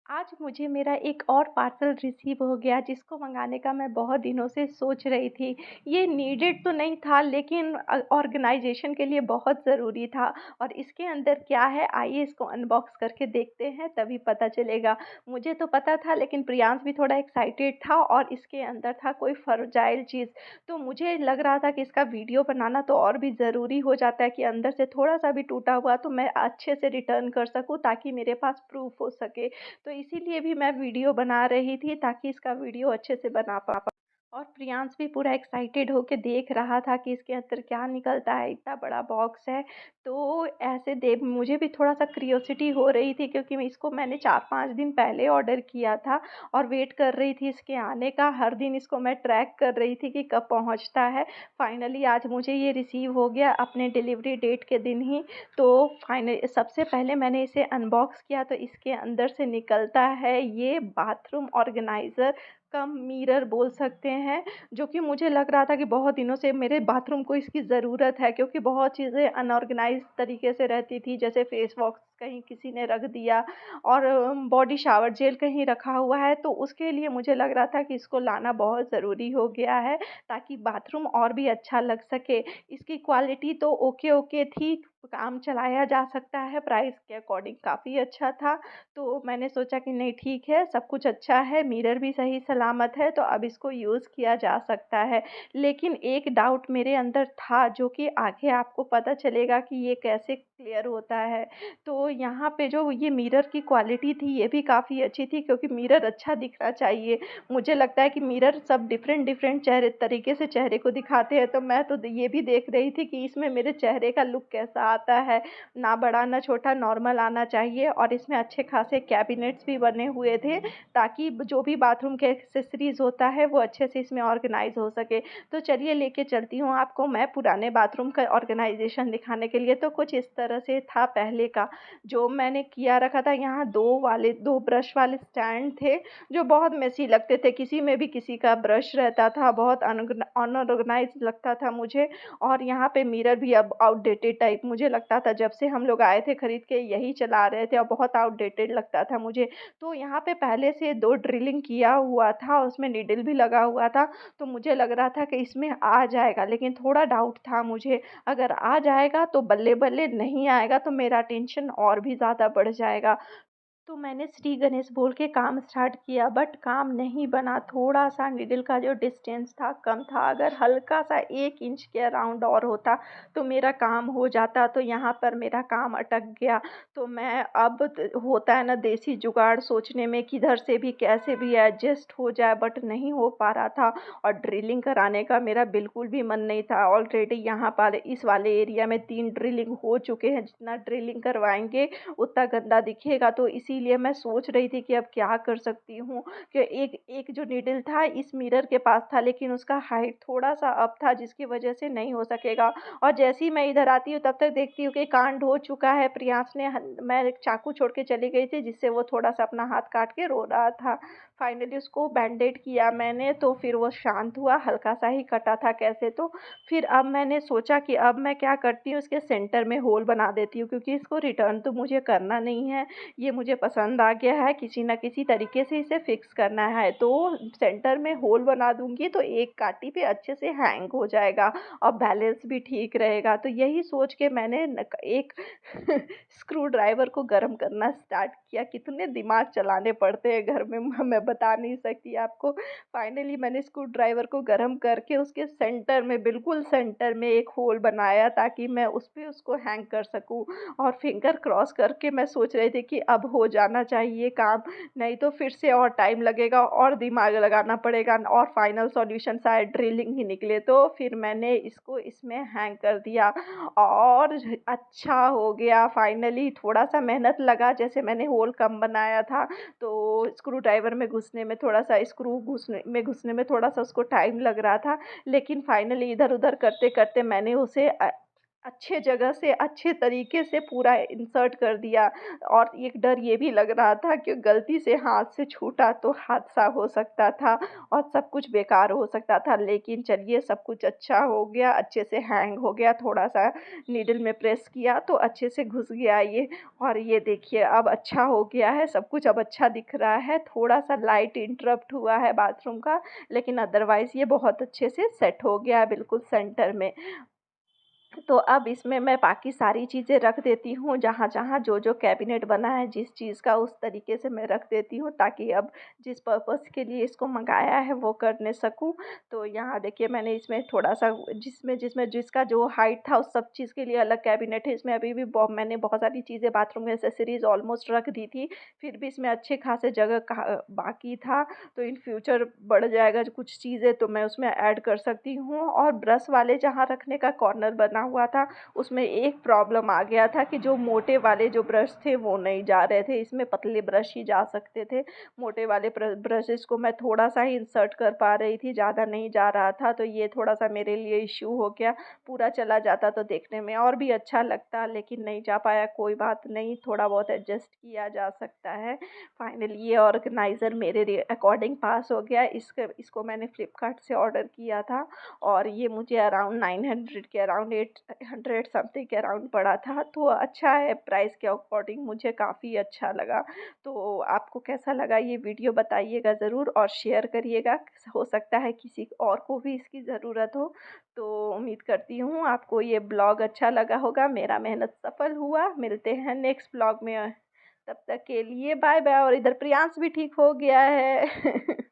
आज मुझे मेरा एक और पार्सल रिसीव हो गया जिसको मँगाने का मैं बहुत दिनों से सोच रही थी। ये नीडेड तो नहीं था लेकिन ऑर्गनाइज़ेशन के लिए बहुत ज़रूरी था और इसके अंदर क्या है आइए इसको अनबॉक्स करके देखते हैं तभी पता चलेगा। मुझे तो पता था लेकिन प्रियांश भी थोड़ा एक्साइटेड था और इसके अंदर था कोई फ्रेजाइल चीज़। तो मुझे लग रहा था कि इसका वीडियो बनाना तो और भी ज़रूरी हो जाता है कि अंदर से थोड़ा-सा भी टूटा हुआ तो मैं अच्छे से रिटर्न कर सकूँ ताकि मेरे पास प्रूफ़ हो सके। तो इसीलिए भी मैं वीडियो बना रही थी ताकि इसका वीडियो अच्छे से बना और प्रियांश भी पूरा एक्साइटेड होके देख रहा था कि इसके अंदर क्या निकलता है, इतना बड़ा बॉक्स है। तो ऐसे दे मुझे भी थोड़ा-सा क्यूरियोसिटी हो रही थी क्योंकि मैंने 4-5 दिन पहले ऑर्डर किया था और वेट कर रही थी इसके आने का। हर दिन इसको मैं ट्रैक कर रही थी कि कब पहुँचता है। फाइनली आज मुझे ये रिसीव हो गया अपने डिलीवरी डेट के दिन ही। तो सबसे पहले मैंने इसे अनबॉक्स किया तो इसके अंदर से निकलता है ये बाथरूम ऑर्गेनाइज़र कम मिरर बोल सकते हैं, जो कि मुझे लग रहा था कि बहुत दिनों से मेरे बाथरूम को इसकी ज़रूरत है क्योंकि बहुत चीज़ें अनऑर्गेनाइज़ तरीके से रहती थी, जैसे फेस वॉश कहीं किसी ने रख दिया और बॉडी शावर जेल कहीं रखा हुआ है, तो उसके लिए मुझे लग रहा था कि इसको लाना बहुत ज़रूरी हो गया है, ताकि बाथरूम और भी अच्छा लग सके। इसकी क्वालिटी तो ओके थी, काम चलाया जा सकता है, प्राइस के अकॉर्डिंग काफ़ी अच्छा था। तो मैंने सोचा कि नहीं ठीक है, सब कुछ अच्छा है, मिरर भी सही सलामत है, तो अब इसको यूज़ किया जा सकता है। लेकिन एक डाउट मेरे अंदर था जो कि आगे आपको पता चलेगा कि ये कैसे क्लियर होता है। तो यहाँ पे जो ये मिरर की क्वालिटी थी, ये भी काफ़ी अच्छी थी क्योंकि मिरर अच्छा दिखना चाहिए। मुझे लगता है कि मिरर सब डिफ़रेंट चेहरे तरीके से चेहरे को दिखाते हैं, तो मैं तो ये भी देख रही थी कि इसमें मेरे चेहरे का लुक कैसा आता है। ना बड़ा ना छोटा नॉर्मल आना चाहिए और इसमें अच्छे खासे कैबिनेट्स भी बने हुए थे ताकि जो भी बाथरूम के एक्सेसरीज़ होता है वो अच्छे से इसमें ऑर्गेनाइज़ हो सके। तो चलिए लेके चलती हूँ आपको मैं पुराने बाथरूम का ऑर्गेनाइज़ेशन दिखाने के लिए। तो कुछ इस तरह से था पहले का, जो मैंने किया रखा था। यहाँ 2 ब्रश वाले स्टैंड थे जो बहुत मेसी लगते थे, किसी में भी किसी का ब्रश रहता था, बहुत अनऑर्गनाइज़ लगता था मुझे। और यहाँ पे मिरर भी अब आउटडेटेड टाइप मुझे लगता था, जब से हम लोग आए थे खरीद के यही चला रहे थे और बहुत आउटडेटेड लगता था मुझे। तो यहाँ पे पहले से 2 ड्रिलिंग किया हुआ था, उसमें नीडल भी लगा हुआ था, तो मुझे लग रहा था कि इसमें आ जाएगा, लेकिन थोड़ा डाउट था मुझे, अगर आ जाएगा तो बल्ले-बल्ले, नहीं आएगा तो मेरा टेंशन और भी ज़्यादा बढ़ जाएगा। तो मैंने श्री गणेश बोल के काम स्टार्ट किया बट काम नहीं बना, थोड़ा-सा नीडल का जो डिस्टेंस था कम था, अगर हल्का-सा 1 इंच के अराउंड और होता तो मेरा काम हो जाता, तो यहाँ पर मेरा काम अटक गया। तो मैं अब होता है ना देसी जुगाड़ सोचने में किधर से भी कैसे भी एडजस्ट हो जाए, बट नहीं हो पा रहा था और ड्रिलिंग कराने का मेरा बिल्कुल भी मन नहीं था। ऑलरेडी यहाँ पर इस वाले एरिया में 3 ड्रिलिंग हो चुके हैं, जितना ड्रिलिंग करवाएँगे उतना गंदा दिखेगा, तो इसीलिए मैं सोच रही थी कि अब क्या कर सकती हूँ कि एक एक जो नीडल था इस मिरर के पास था लेकिन उसका हाइट थोड़ा-सा अप था जिसकी वजह से नहीं हो सकेगा। और जैसे ही मैं इधर आती हूँ तब तक देखती हूँ कि कांड हो चुका है। प्रियांश ने मैं एक चाकू छोड़ के चली गई थी जिससे वो थोड़ा-सा अपना हाथ काट के रो रहा था। फाइनली उसको बैंडेड किया मैंने तो फिर वो शांत हुआ, हल्का-सा ही कटा था कैसे तो। फिर अब मैंने सोचा कि अब मैं क्या करती हूँ, इसके सेंटर में होल बना देती हूँ क्योंकि इसको रिटर्न तो मुझे करना नहीं है। ये मुझे पसंद आ गया है, किसी न किसी तरीके से इसे फिक्स करना है। तो सेंटर में होल बना दूँगी तो एक काठी पे अच्छे से हैंग हो जाएगा और बैलेंस भी ठीक रहेगा। तो यही सोच के मैंने एक स्क्रू ड्राइवर को गर्म करना स्टार्ट किया। कितने दिमाग चलाने पड़ते हैं घर में मैं बता नहीं सकती आपको। फाइनली मैंने स्क्रू ड्राइवर को गर्म करके उसके सेंटर में, बिल्कुल सेंटर में एक होल बनाया ताकि मैं उस पे उसको हैंग कर सकूँ। और फिंगर क्रॉस करके मैं सोच रही थी कि अब हो जाना चाहिए काम, नहीं तो फिर से और टाइम लगेगा और दिमाग लगाना पड़ेगा और फाइनल सॉल्यूशन शायद ड्रिलिंग ही निकले। तो फिर मैंने इसको इसमें हैंग कर दिया और अच्छा हो गया। फाइनली थोड़ा-सा मेहनत लगा, जैसे मैंने होल कम बनाया था, तो स्क्रू ड्राइवर में घुसने में थोड़ा-सा घुसने में थोड़ा-सा उसको टाइम लग रहा था। लेकिन फाइनली इधर-उधर करते-करते मैंने उसे अच्छे जगह से अच्छे तरीके से पूरा इंसर्ट कर दिया। और एक डर ये भी लग रहा था कि गलती से हाथ से छूटा तो हादसा हो सकता था और सब कुछ बेकार हो सकता था। लेकिन चलिए सब कुछ अच्छा हो गया, अच्छे से हैंग हो गया, थोड़ा-सा नीडल में प्रेस किया तो अच्छे से घुस गया ये। और ये देखिए अब अच्छा हो गया है, सब कुछ अब अच्छा दिख रहा है। थोड़ा-सा लाइट इंटरप्ट हुआ है बाथरूम का, लेकिन अदरवाइज़ ये बहुत अच्छे से सेट हो गया है बिल्कुल सेंटर में। तो अब इसमें मैं बाकी सारी चीज़ें रख देती हूँ, जहाँ-जहाँ, जो-जो कैबिनेट बना है जिस चीज़ का उस तरीके से मैं रख देती हूँ ताकि अब जिस पर्पज़ के लिए इसको मँगाया है वो करने सकूँ। तो यहाँ देखिए मैंने इसमें थोड़ा-सा जिसमें जिसमें जिसका जो हाइट था उस सब चीज़ के लिए अलग कैबिनेट है। इसमें अभी भी मैंने बहुत सारी चीज़ें बाथरूम में एक्सेसरीज़ ऑलमोस्ट रख दी थी, फिर भी इसमें अच्छे खासे जगह बाकी था। तो इन फ्यूचर बढ़ जाएगा जो कुछ चीज़ें तो मैं उसमें ऐड कर सकती हूँ। और ब्रश वाले जहाँ रखने का कॉर्नर बना हुआ था, उसमें एक प्रॉब्लम आ गया था कि जो मोटे वाले जो ब्रश थे वो नहीं जा रहे थे, इसमें पतले ब्रश ही जा सकते थे। मोटे वाले ब्रशेस को मैं थोड़ा-सा ही इंसर्ट कर पा रही थी, ज़्यादा नहीं जा रहा था, तो ये थोड़ा-सा मेरे लिए इश्यू हो गया। पूरा चला जाता तो देखने में और भी अच्छा लगता, लेकिन नहीं जा पाया, कोई बात नहीं, थोड़ा बहुत एडजस्ट किया जा सकता है। फाइनली ये ऑर्गेनाइज़र मेरे अकॉर्डिंग पास हो गया। इसको मैंने फ्लिपकार्ट से ऑर्डर किया था और ये मुझे अराउंड 900 के अराउंड 800 समथिंग के अराउंड पड़ा था। तो अच्छा है, प्राइस के अकॉर्डिंग मुझे काफ़ी अच्छा लगा। तो आपको कैसा लगा ये वीडियो बताइएगा ज़रूर और शेयर करिएगा। हो सकता है किसी और को भी इसकी ज़रूरत हो। तो उम्मीद करती हूँ आपको ये ब्लॉग अच्छा लगा होगा, मेरा मेहनत सफल हुआ। मिलते हैं नेक्स्ट ब्लॉग में। तब तक के लिए बाय बाय। और इधर प्रियांश भी ठीक हो गया है।